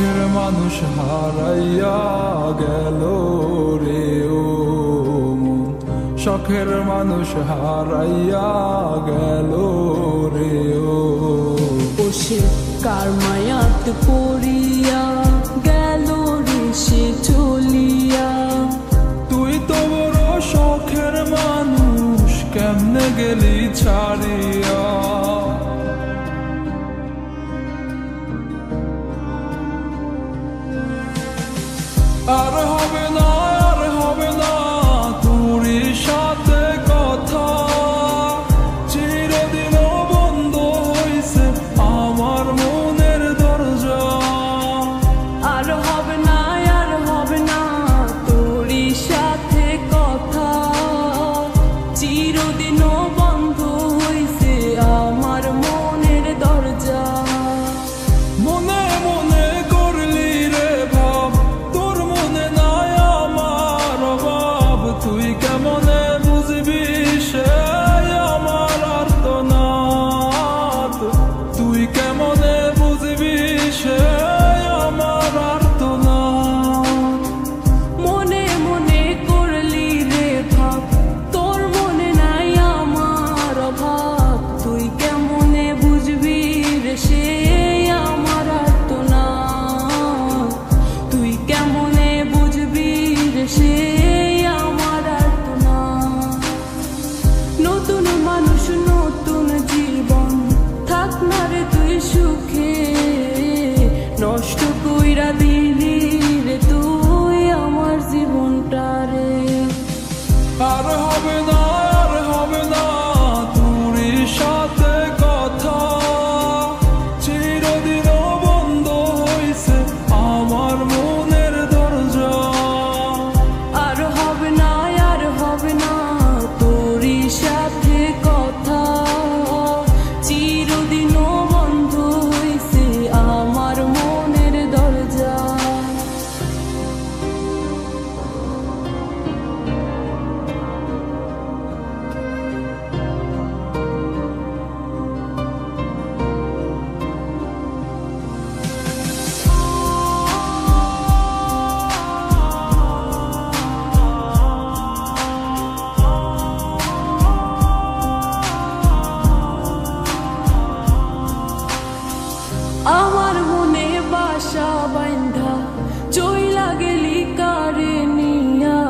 শখের মানুষ হারাইয়া গেল রে ও মন, শখের মানুষ হারাইয়া গেল রে ও। সে কার মায়াত পড়িয়া গেল রে সে চলিয়া। তুই তো বড় শখের মানুষ, কেমনে গেলি ছাড়িয়া। আর হবে না, আর হবে না তোরই সাথে কথা, চিরদিন বন্ধ হইছে আমার মনের দরজা। আর হবে না, আর হবে না তোরই সাথে কথা, চিরদিনও বন্ধ হইছে আমার মনের দরজা। মনে মনে করলি রে ভাব, তোর মনে নাই আমার অভাব। তুই কেমনে বুঝবি সে আমার আর্তনাদ, তুই কেমনে বুঝবি সে আমার আর্তনাদ। মনে মনে করলি রে ভাব, তোর মনে নাই আমার অভাব। তুই কেমনে বুঝবি রে সে আমার আর্তনাদ, তুই কেমনে বুঝবি রে সে আমার আর্তনাদ। নতুন মানুষ নতুন জীবন, থাক না রে তুই সুখে, নষ্ট কইরা দিলি রে তুই আমার জীবনটা রে। আর হবে না, আর হবে না তোরই সাথে কথা, চিরদিন বন্ধ হইছে আমার মনের দরজা। আর হবে না, আর হবে না তোরই সাথে কথা, চিরদিনও বন্ধ হইছে আমার মনের দরজা। আমার মনে বাসা বাইন্ধা চইলা গেলি কারে নিয়া,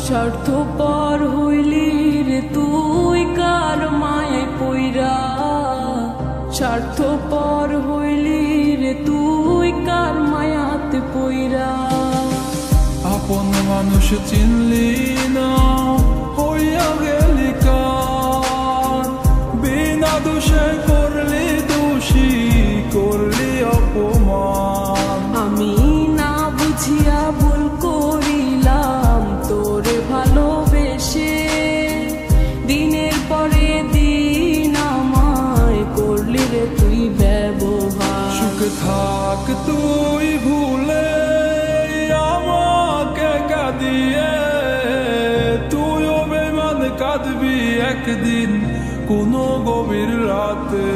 স্বার্থপর হইলি রে তুই কার মায়ে পইরা। স্বার্থপর হইলি রে তুই কার মায়াতে পইরা। আপন মানুষ চিনলি না, হইয়া গেলি কার, বিনা দোষে করলি দোষী, করলি অপমান। আমি না বুঝিয়া ভুল করিলাম তোরে ভালোবেসে, দিনের পরে দিন আমায় করলি রে তুই ব্যবহার। সুখে থাক তুই ভুলে আমাকে কাঁদিয়ে, তুইও বেমান কাঁদবি একদিন কোনো গভীর রাতে।